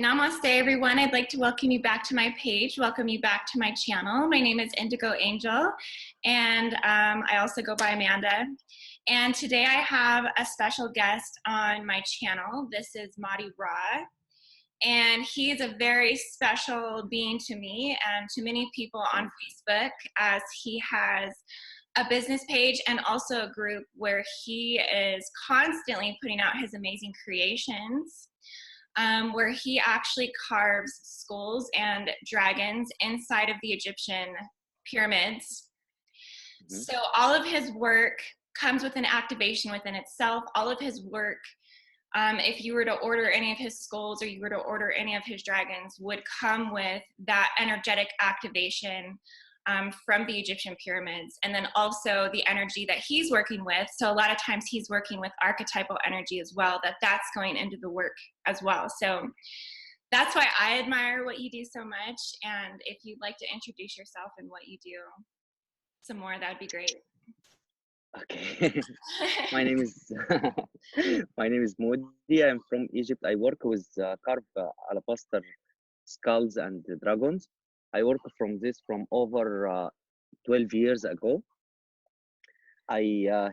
Namaste, everyone. I'd like to welcome you back to my page, welcome you back to my channel. My name is Indigo Angel, and I also go by Amanda. And today I have a special guest on my channel. This is Mody Ra, and he is a very special being to me and to many people on Facebook, as he has a business page and also a group where he is constantly putting out his amazing creations. Where he actually carves skulls and dragons inside of the Egyptian pyramids. Mm-hmm. So all of his work comes with an activation within itself. All of his work, if you were to order any of his skulls or you were to order any of his dragons, would come with that energetic activation from the Egyptian pyramids, and then also the energy that he's working with. So a lot of times he's working with archetypal energy as well, that's going into the work as well. So that's why I admire what you do so much. And if you'd like to introduce yourself and what you do some more, that'd be great. Okay. My name is Mody. I'm from Egypt. I work with carve alabaster skulls and dragons. I work from over 12 years ago. I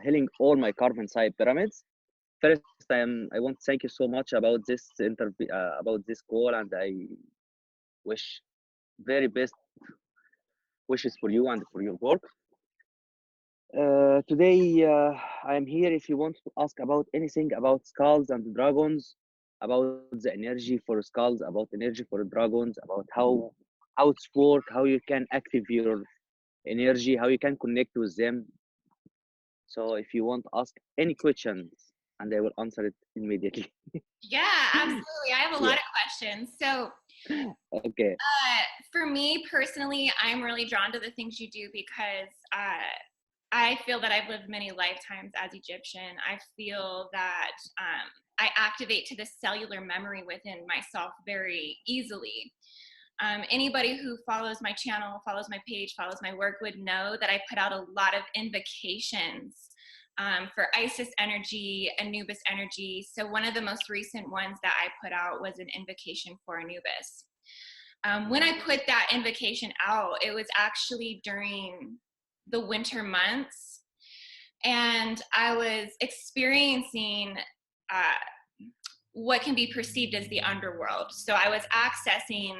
healing all my carve inside pyramids. First, I want to thank you so much about this interview, about this call, and I wish very best wishes for you and for your work. Today, I am here if you want to ask about anything about skulls and dragons, about the energy for skulls, about energy for dragons, about how it's work, how you can activate your energy, how you can connect with them. So if you want to ask any questions, and I will answer it immediately. Yeah, absolutely. I have a lot of questions. So okay. For me personally, I'm really drawn to the things you do because I feel that I've lived many lifetimes as Egyptian. I feel that I activate to the cellular memory within myself very easily. Anybody who follows my channel, follows my page, follows my work would know that I put out a lot of invocations for Isis energy, Anubis energy. So one of the most recent ones that I put out was an invocation for Anubis. When I put that invocation out, it was actually during the winter months, and I was experiencing what can be perceived as the underworld. So I was accessing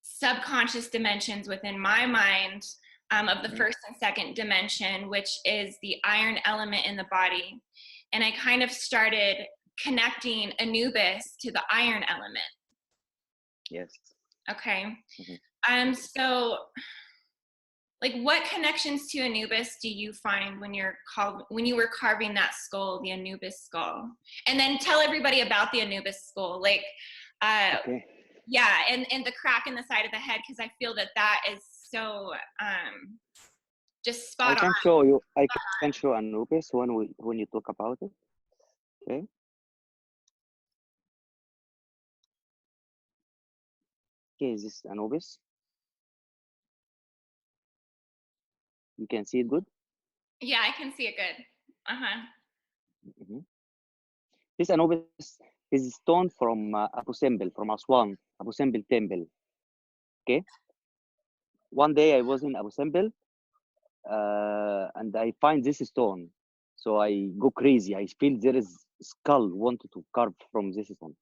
subconscious dimensions within my mind of the first and second dimension, which is the iron element in the body. And I kind of started connecting Anubis to the iron element. Yes. Okay. So like, what connections to Anubis do you find when you were carving that skull, the Anubis skull? And then tell everybody about the Anubis skull, like, okay. Yeah, and the crack in the side of the head, because I feel that is so just spot on. I can show Anubis when you talk about it. Okay. Okay, is this Anubis? You can see it good? Yeah, I can see it good. This Anubis is stone from Abu Simbel, from Aswan, Abu Simbel Temple. Okay. One day I was in Abu Simbel and I find this stone. So I go crazy. I feel there is skull wanted to carve from this stone.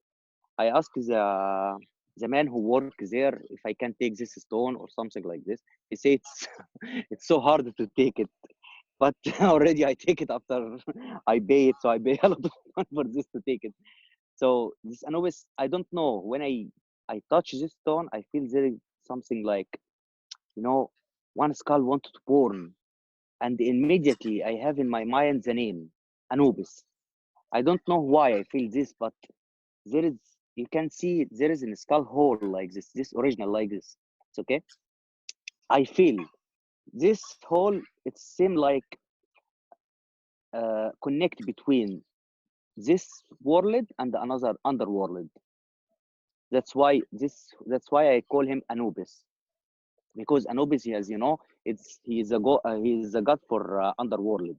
I asked the man who works there if I can take this stone or something like this. He said it's so hard to take it, but already I take it after I pay it. So I pay a lot of money for this to take it. So this Anubis, I don't know, when I touch this stone, I feel there is something like, one skull wanted to born, and immediately I have in my mind the name Anubis. I don't know why I feel this, but there is, you can see there is a skull hole like this original like this. It's okay. I feel this hole, it seems like connect between this world and another underworld. That's why I call him Anubis, because Anubis, he is a god for underworld.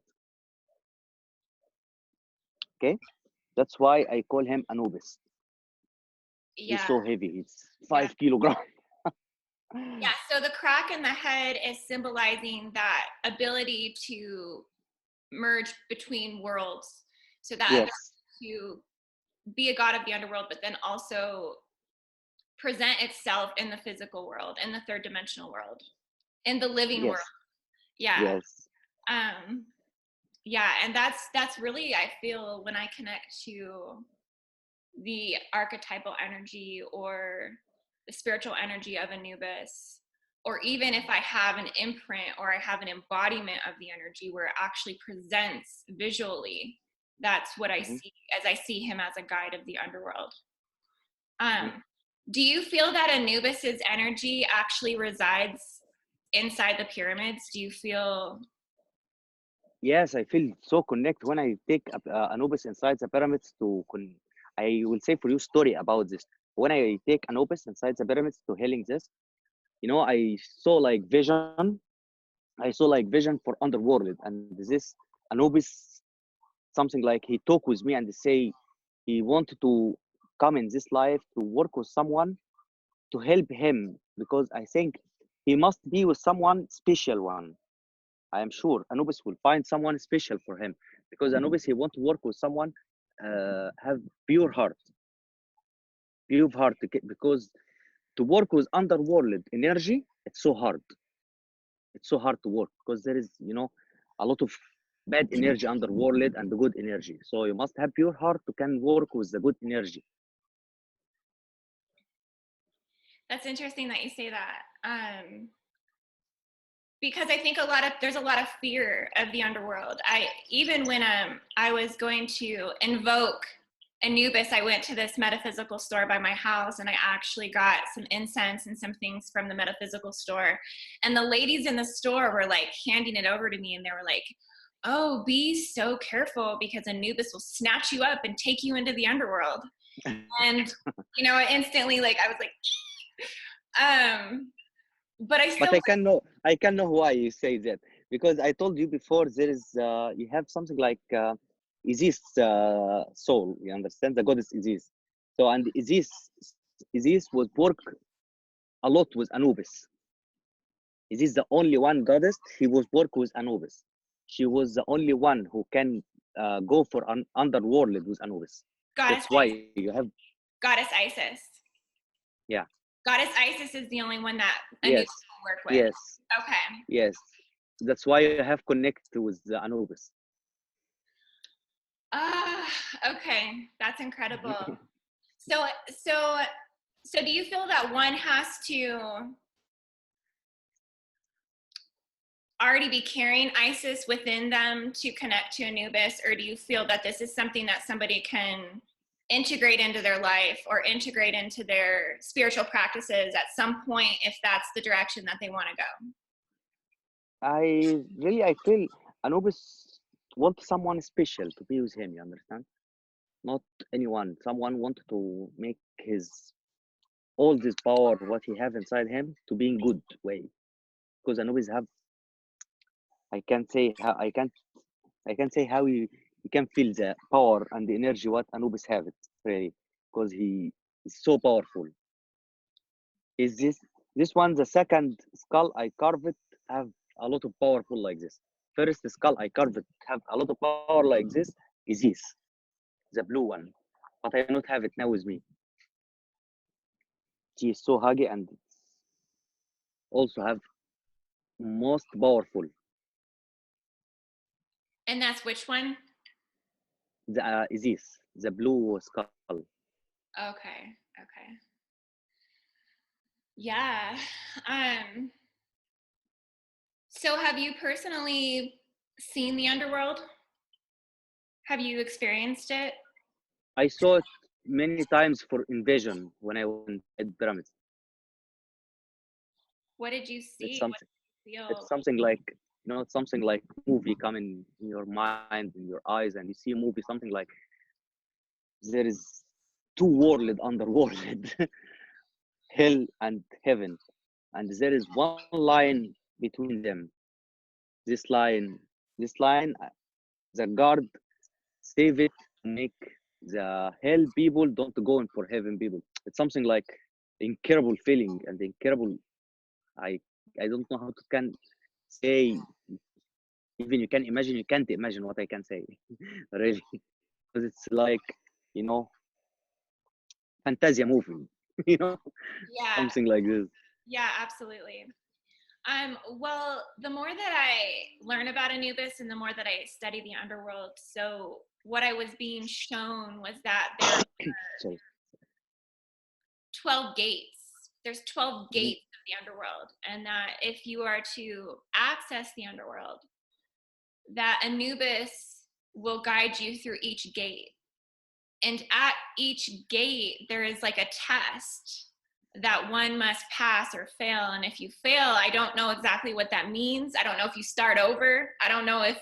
Okay, that's why I call him Anubis. He's Yeah. so heavy. It's Yeah. 5 kilograms. Yeah. So the crack in the head is symbolizing that ability to merge between worlds. So that ability Yes, to be a god of the underworld, but then also present itself in the physical world, in the third dimensional world, in the living world. yes, Yeah. yes, Um, yeah. And that's really, I feel, when I connect to the archetypal energy or the spiritual energy of Anubis, or even if I have an imprint or I have an embodiment of the energy where it actually presents visually, that's what I hmm see as I see him as a guide of the underworld. hmm Do you feel that Anubis's energy actually resides inside the pyramids? Do you feel? Yes, I feel so connect when I take Anubis inside the pyramids I will say for you story about this. When I take Anubis inside the pyramids to healing this, I saw like vision. I saw like vision for underworld, and this Anubis something like he talk with me and say he wanted to come in this life to work with someone to help him because I think he must be with someone special one. I am sure Anubis will find someone special for him because Anubis he want to work with someone have pure heart because to work with underworld energy it's so hard. It's so hard to work because there is a lot of bad energy underworld and the good energy. So you must have pure heart to can work with the good energy. That's interesting that you say that. Because I think there's a lot of fear of the underworld. Even when I was going to invoke Anubis, I went to this metaphysical store by my house and I actually got some incense and some things from the metaphysical store. And the ladies in the store were like handing it over to me and they were like, "Oh, be so careful because Anubis will snatch you up and take you into the underworld." And instantly, like, I was like, but I But still. I can know why you say that because I told you before there is you have something like Isis soul. You understand the goddess Isis. So and Isis was work a lot with Anubis. Isis the only one goddess he was work with Anubis. She was the only one who can go for an underworld with Anubis. goddess That's why you have Goddess Isis. yeah Goddess Isis is the only one that Anubis yes will work with. yes Okay. yes. That's why you have connect with the Anubis. Ah, okay. That's incredible. So, so, so do you feel that one has to already be carrying Isis within them to connect to Anubis, or do you feel that this is something that somebody can integrate into their life or integrate into their spiritual practices at some point if that's the direction that they want to go? I feel Anubis wants someone special to be with him, you understand? Not anyone. Someone wanted to make his all this power, what he have inside him, to be in good way. Because Anubis have I can say how you can feel the power and the energy what Anubis have it really. Because he is so powerful. Is this one the second skull I carved it have a lot of powerful like this. First skull I carved it have a lot of power like this is this, the blue one. But I don't have it now with me. She is so huggy and also have most powerful. And that's which one? The is this the blue skull. Okay. Okay. Yeah. Um, so have you personally seen the underworld? Have you experienced it? I saw it many times for invasion when I went at pyramids. What did you It's see? What something did you it's feel? something like it's something like movie coming in your mind, in your eyes, and you see a movie, something like there is two world underworld, hell and heaven, and there is one line between them. This line, this line, the guard save it to make the hell people don't go in for heaven people. it's something like incredible feeling and incredible. I I don't know how to can say. Even you can imagine, you can't imagine what I can say, really, because it's like, you know, fantasia movie, you know, Yeah, something like this. yeah, absolutely. Well, the more that I learn about Anubis and the more that I study the underworld, so what I was being shown was that there are Sorry. 12 gates. There's 12 Mhm, gates of the underworld, and that if you are to access the underworld, that Anubis will guide you through each gate. And at each gate, there is like a test that one must pass or fail. And if you fail, I don't know exactly what that means. I don't know if you start over. I don't know if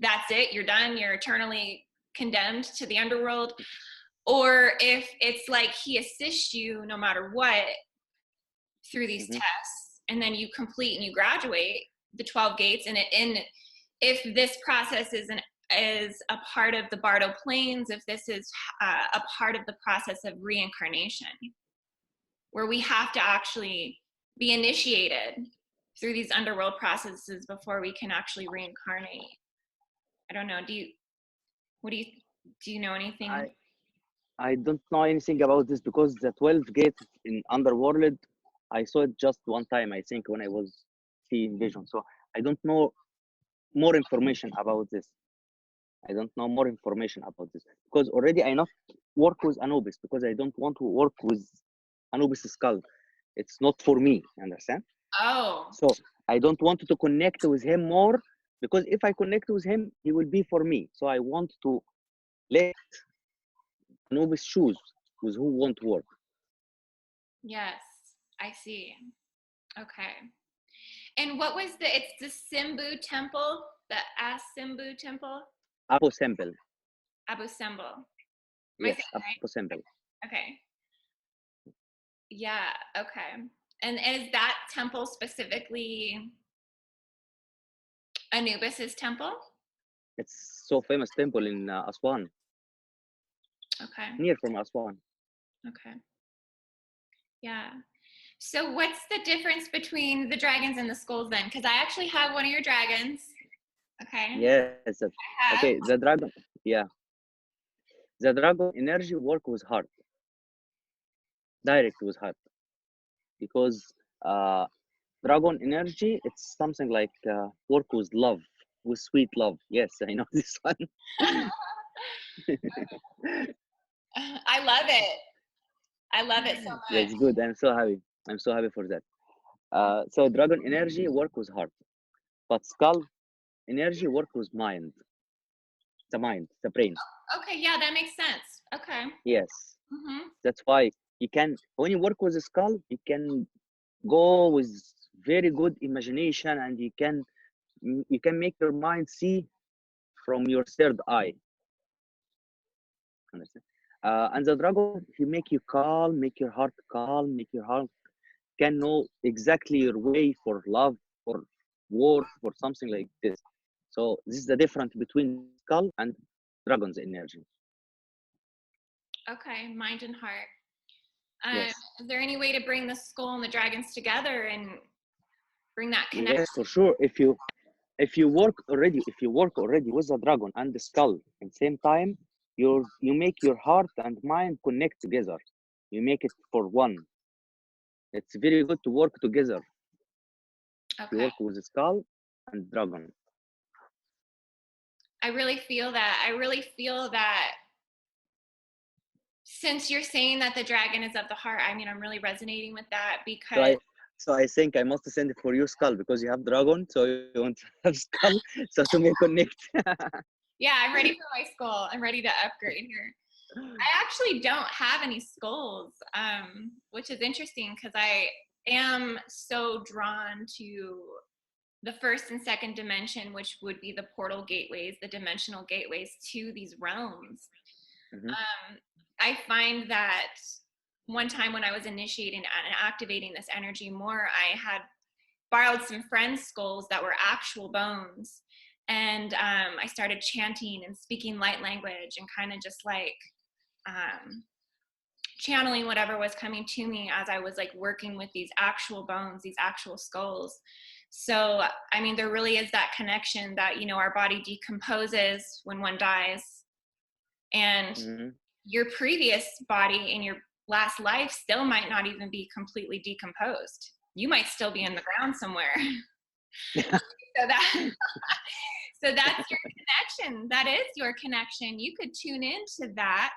that's it, you're done, you're eternally condemned to the underworld. Or if it's like he assists you no matter what through these mhm, tests, and then you complete and you graduate the 12 gates. And if this process is a part of the Bardo Plains, if this is a part of the process of reincarnation, where we have to actually be initiated through these underworld processes before we can actually reincarnate. I don't know. What do you know anything? I I don't know anything about this because the 12 gates in Underworld, I saw it just one time, I think, when I was seeing vision. So I don't know more information about this. I don't know more information about this because already I not work with Anubis because I don't want to work with Anubis skull. It's not for me, understand? Oh, So I don't want to connect with him more because if I connect with him, he will be for me. So I want to let Anubis choose with who want to work. yes, I see. Okay. And what was it's the Simbu temple, the Asimbu temple? Abu Simbel. Abu Simbel. Am I saying Yes, it Abu Simbel. right? Okay. Yeah, okay. And is that temple specifically Anubis's temple? It's so famous temple in Aswan, Okay, near from Aswan. okay. Yeah. So what's the difference between the dragons and the skulls then? Because I actually have one of your dragons. Okay. Yes. I have. Okay, the dragon. Yeah, the dragon energy work with heart, direct with heart, because uh, dragon energy it's something like work with love, with sweet love. Yes, I know this one. I love it. I love it so much. That's good. I'm so happy. I'm so happy for that. So dragon energy work with heart, but skull energy work with mind, the brain. Okay, yeah, that makes sense. Okay. Yes, Mm-hmm. that's why you can when you work with a skull, you can go with very good imagination, and you can make your mind see from your third eye. Understand? And the dragon, he make you calm, make your heart calm, make your heart can know exactly your way for love, for war, for something like this. So this is the difference between skull and dragon's energy. Okay, mind and heart. Yes. Is there any way to bring the skull and the dragons together and bring that connection? Yes, for sure. If you work already with the dragon and the skull at the same time, you make your heart and mind connect together. You make it for one. It's very good to work together. You Okay. work with the skull and dragon. I really feel that. I really feel that since you're saying that the dragon is of the heart, I mean, I'm really resonating with that So because, I think I must send it for you skull because you have dragon, so you want to have skull, so to make connect. yeah, I'm ready for my skull. I'm ready to upgrade here. I actually don't have any skulls, which is interesting because I am so drawn to the first and second dimension, which would be the portal gateways, the dimensional gateways to these realms. Mhm. I find that one time when I was initiating and activating this energy more, I had borrowed some friends' skulls that were actual bones. And I started chanting and speaking light language and kind of just like um, channeling whatever was coming to me as I was like working with these actual bones, these actual skulls. So, I mean, there really is that connection that, you know, our body decomposes when one dies, and Mm-hmm. your previous body in your last life still might not even be completely decomposed. You might still be in the ground somewhere. So that so that's your connection. That is your connection. You could tune into that,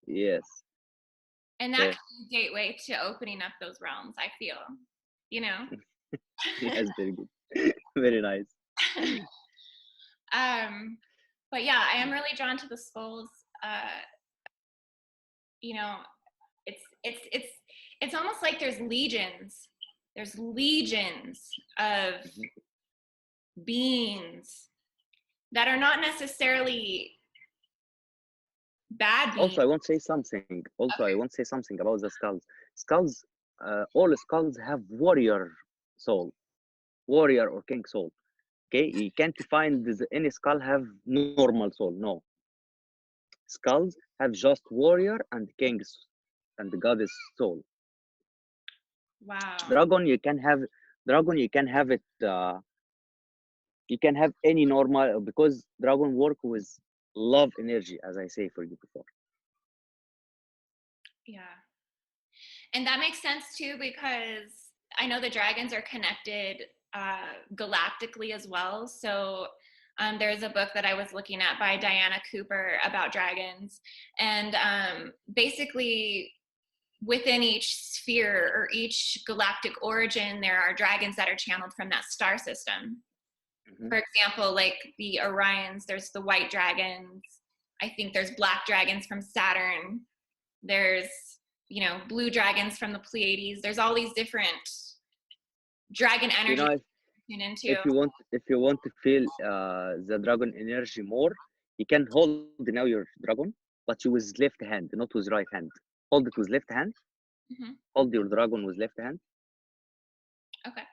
Yes. and that Yeah. can be a gateway to opening up those realms, I feel. You know? Yes. Very good. Very nice. But yeah, I am really drawn to the skulls. You know, it's almost like there's legions. There's legions of Mhm. beings that are not necessarily bad beings. Also, I want to say something. Also, I want to say something about the skulls. Skulls, all skulls have warrior soul, warrior or king soul. Okay, you can't find any skull have normal soul. No, skulls have just warrior and king's and goddess soul. Wow. Dragon, you can have dragon. You can have it. You can have any normal because dragon work with love energy, as I say for you before. Yeah. And that makes sense too, because I know the dragons are connected galactically as well. So there's a book that I was looking at by Diana Cooper about dragons. And basically, within each sphere or each galactic origin, there are dragons that are channeled from that star system. Mm-hmm. For example, like the Orions, there's the white dragons. I think there's black dragons from Saturn. There's, you know, blue dragons from the Pleiades. There's all these different dragon You energies know, to tune into. if you want to feel the dragon energy more, you can hold now your dragon, but you with left hand, not with right hand. Hold it with left hand. Mm-hmm. Hold your dragon with left hand. Okay.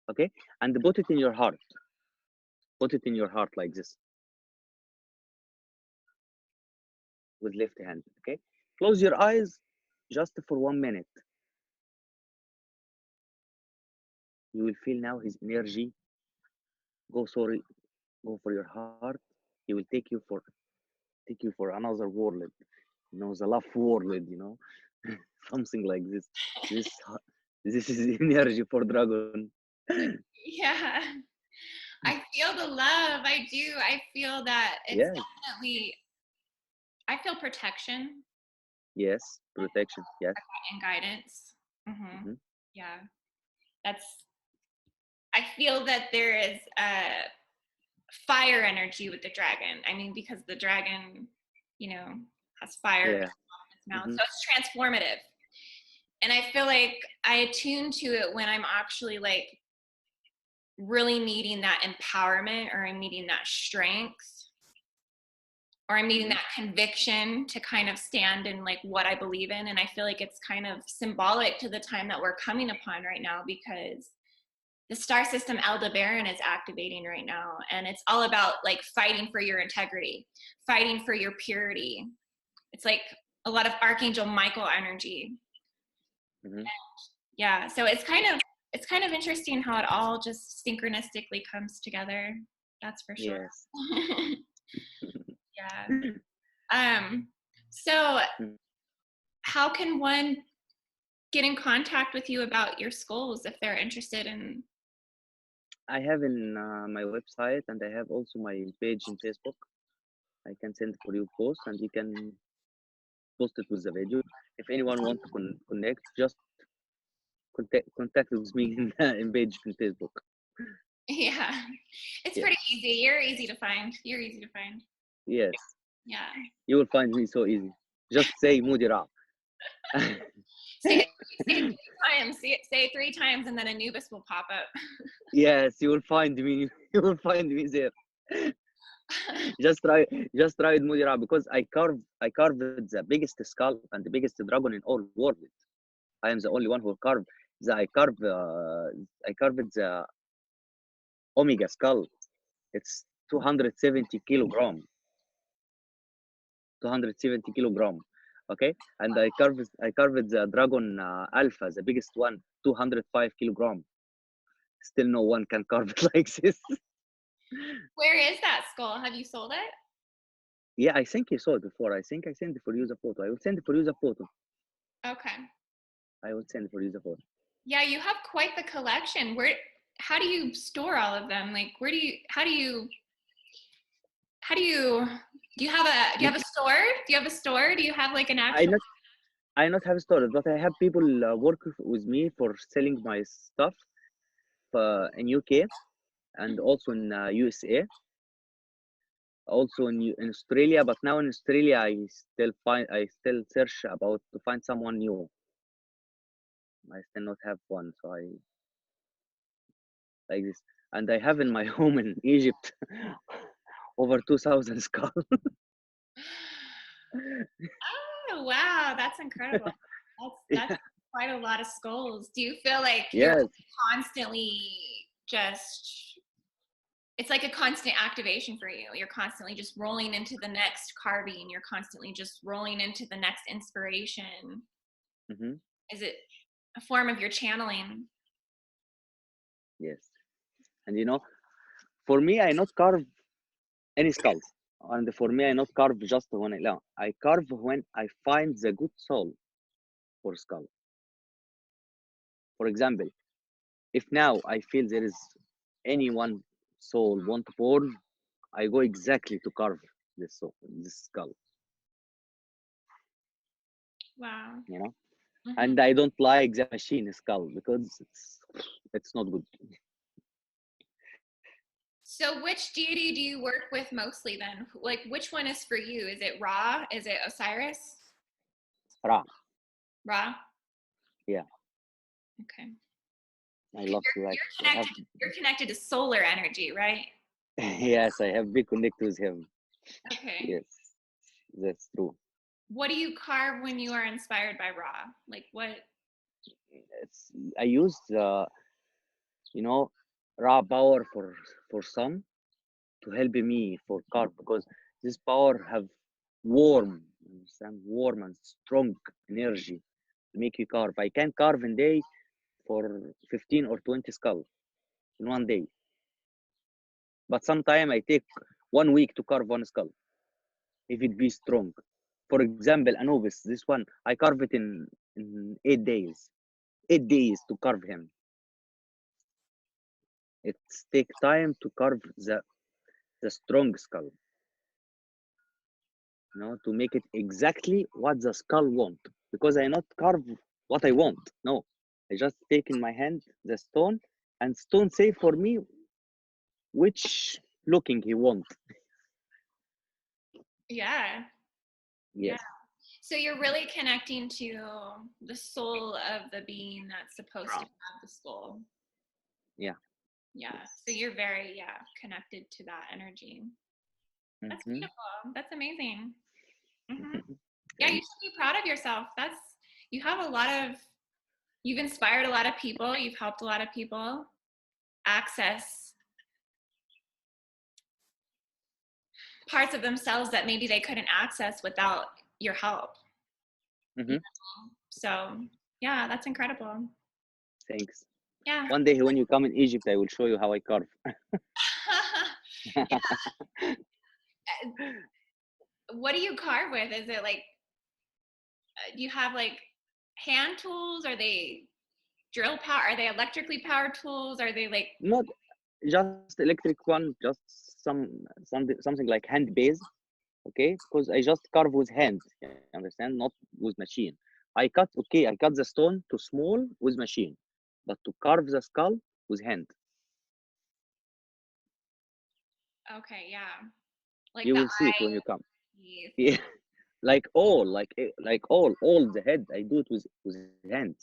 Okay, and put it in your heart. Put it in your heart like this with left hand. Okay, close your eyes just for 1 minute. You will feel now his energy. Go for your heart. He will take you for another world. You know, the love world. You know, something like this. This this is energy for dragon. Yeah. I feel the love. I do. I feel that it's Yes, definitely, I feel protection yes, protection. Yes. and guidance. Mm-hmm. Hmm. Yeah. That's, I feel that there is a fire energy with the dragon. I mean, because the dragon, you know, has fire in Yeah. its mouth. Hmm. So it's transformative. And I feel like I attune to it when I'm actually like really needing that empowerment, or I'm needing that strength, or I'm needing Hmm. that conviction to kind of stand in like what I believe in. And I feel like it's kind of symbolic to the time that we're coming upon right now, because the star system Aldebaran is activating right now, and it's all about like fighting for your integrity, fighting for your purity. It's like a lot of Archangel Michael energy. Hmm. Yeah, so it's kind of interesting how it all just synchronistically comes together. That's for sure. Yes. Yeah. So how can one get in contact with you about your skulls if they're interested in? I have in my website, and I have also my page in Facebook. I can send for you post, and you can post it with the video. If anyone want to connect, just contact with me in page in Facebook. Yeah, it's Yeah. pretty easy. You're easy to find. You're easy to find. Yes. Yeah. You will find me so easy. Just say Mody Ra. Say it, say it 3 times. Say it 3 times, and then Anubis will pop up. Yes, you will find me. You will find me there. Just try Mody Ra, because I carved the biggest skull and the biggest dragon in all world. I am the only one who carved I carved the Omega skull. It's 270 kilogram. 270 kilogram. Okay, and I carved the dragon alpha, the biggest one, 205 kilogram. Still no one can carve it like this. Where is that skull? Have you sold it? Yeah, I think you saw it before. I think I sent it for you the photo. I will send it for you the photo. Okay. I will send it for you the photo. Yeah, you have quite the collection. How do you store all of them? Like, do you have a store? Do you have a store? Do you have like an I actual? not I not have storage, but I have people work with me for selling my stuff in UK and also in USA, also in Australia. But now in Australia, I still search about to find someone new. I still not have one, so I like this. And I have in my home in Egypt over 2,000 skulls. Oh, wow, that's incredible. That's quite a lot of skulls. Do you feel like you're Yes. constantly just it's like a constant activation for you. You're constantly just rolling into the next carving. You're constantly just rolling into the next inspiration. Mm-hmm. Is it a form of your channeling? Yes. And for me, I not carve any skulls. And for me, I not carve just when no, I carve when I find the good soul for skull. For example, if now I feel there is anyone soul want to born, I go exactly to carve this soul, this skull. Wow. Mm-hmm. And I don't like the machine skull because it's not good. So which deity do you work with mostly then? Like which one is for you? Is it Ra? Is it Osiris? Ra. Ra? Yeah, Okay. I 'Cause love to like you're have. connected to solar energy, right? Yes, I have big connect with him. Okay. Yes, that's true. What do you carve when you are inspired by Ra? Like what? I use you know raw power for sun to help me for carve because this power have warm, understand, warm and strong energy to make you carve. I can carve in day for 15 or 20 skull in one day, but sometime I take 1 week to carve one skull if it be strong. For example, Anubis, this one I carve it in 8 days. 8 days to carve him. It take time to carve the strong skull, to make it exactly what the skull want. Because I not carve what I want. No, I just take in my hand the stone, and stone say for me which looking he want. Yeah. Yeah. Yes. So you're really connecting to the soul of the being that's supposed to have the skull. Yeah. Yeah. So you're very, connected to that energy. That's Mm-hmm. beautiful. That's amazing. Hmm. Yeah, you Thanks. should be proud of yourself. You have you've inspired a lot of people. You've helped a lot of people access parts of themselves that maybe they couldn't access without your help. Mm-hmm. So yeah, that's incredible. Thanks. Yeah. One day when you come in Egypt, I will show you how I carve. Yeah. What do you carve with? Is it like, do you have like hand tools? Are they drill power? Are they electrically powered tools? Are they like, Not just electric one, just something like hand base. Okay, because I just carve with hand, you understand, not with machine. I cut the stone to small with machine, but to carve the skull with hand. okay, yeah. Like You the will see it eye when you come. teeth. Yeah, like all the head, I do it with hand.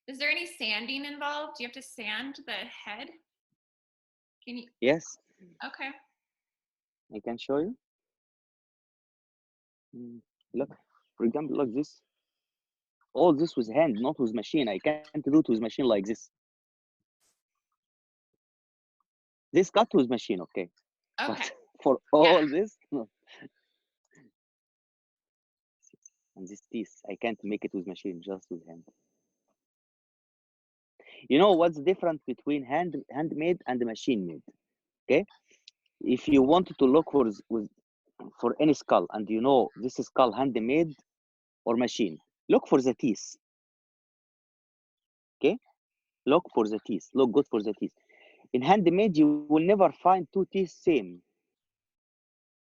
Is there any sanding involved? Do you have to sand the head? Can you? Yes, Okay. I can show you. Look, for example, like this. All this with hand, not with machine. I can't do it with machine like this. This cut with machine, okay, Okay. but for Yeah. all this, no. And this teeth, I can't make it with machine, just with hand. You know what's the difference between handmade and machine made? Okay, if you wanted to look for any skull, and you know this is skull handmade or machine, look for the teeth. Okay, look for the teeth. Look good for the teeth. In handmade, you will never find two teeth same.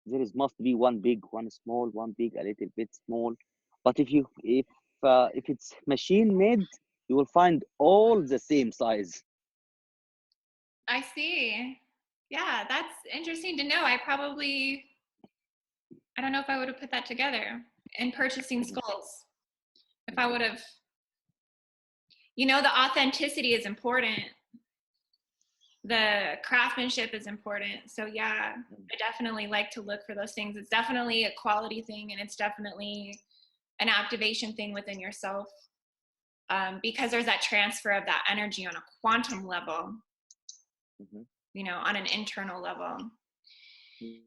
There must be one big, one small, one big, a little bit small. But if it's machine made, you will find all the same size. I see. Yeah, that's interesting to know. I don't know if I would have put that together in purchasing skulls. If I would have, the authenticity is important. The craftsmanship is important. So yeah, I definitely like to look for those things. It's definitely a quality thing, and it's definitely an activation thing within yourself, because there's that transfer of that energy on a quantum level, on an internal level.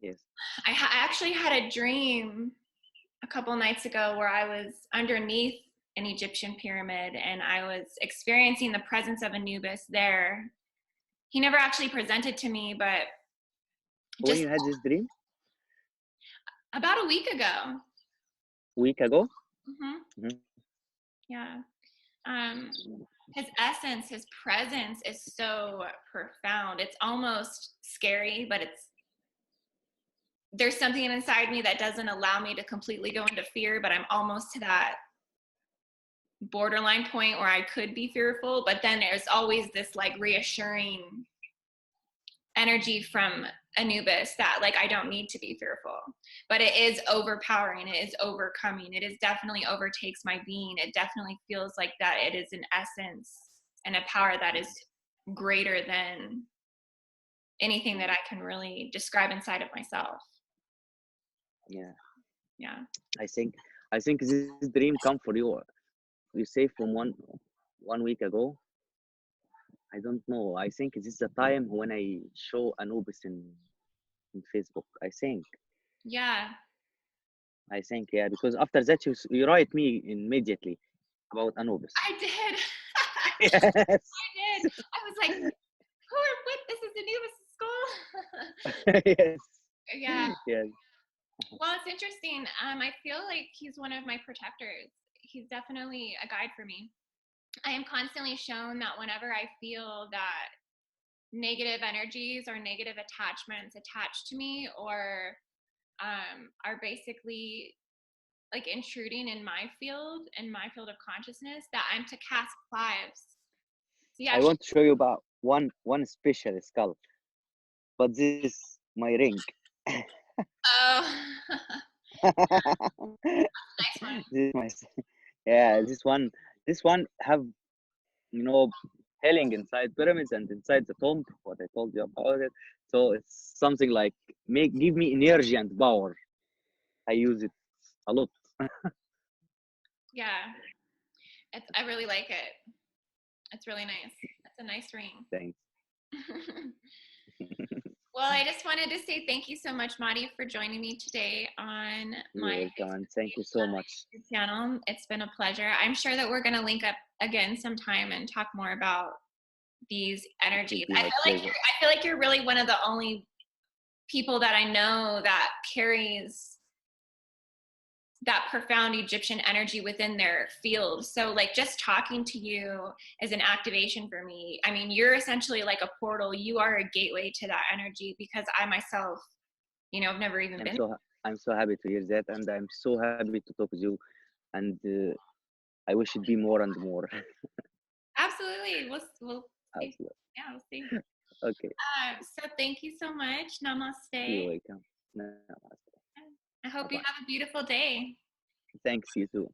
Yes. I actually had a dream a couple nights ago where I was underneath an Egyptian pyramid, and I was experiencing the presence of Anubis there. He never actually presented to me, but when you had this dream? About a week ago. Week ago? Yeah. His essence, his presence is so profound. It's almost scary, but there's something inside me that doesn't allow me to completely go into fear, but I'm almost to that borderline point where I could be fearful. But then there's always this like reassuring energy from Anubis that like I don't need to be fearful, but it is overpowering, it is overcoming, it is definitely overtakes my being. It definitely feels like that it is an essence and a power that is greater than anything that I can really describe inside of myself. Yeah. I think this dream come for you. You say from one week ago. I don't know. I think this is the time when I show Anubis in Facebook. I think. Yeah. Yeah, because after that you write me immediately about Anubis. I did. Yes. I did. I was like, what? This is Anubis' skull? Yes. Yeah. Yes. Well, it's interesting. I feel like he's one of my protectors. He's definitely a guide for me. I am constantly shown that whenever I feel that negative energies or negative attachments attached to me, or are basically like intruding in my field of consciousness, that I'm to cast carves. So I want to show you about one special skull, but this my ring. Oh. Nice one. This one have healing inside pyramids and inside the tomb. What I told you about it. So it's something like give me energy and power. I use it a lot. Yeah, I really like it. It's really nice. That's a nice ring. Thanks. Well, I just wanted to say thank you so much, Mody, for joining me today on my Thank you so much. Channel. It's been a pleasure. I'm sure that we're going to link up again sometime and talk more about these energies. I feel like you're really one of the only people that I know that carries that profound Egyptian energy within their field. So like just talking to you is an activation for me. I mean, you're essentially like a portal. You are a gateway to that energy, because I myself, I've never even been. I'm so happy to hear that, and I'm so happy to talk with you, and I wish it be more and more. Absolutely. We'll see. Absolutely. Yeah, we'll see. Okay. So thank you so much. Namaste. You're welcome. Namaste. I hope you have a beautiful day. Thanks, you too.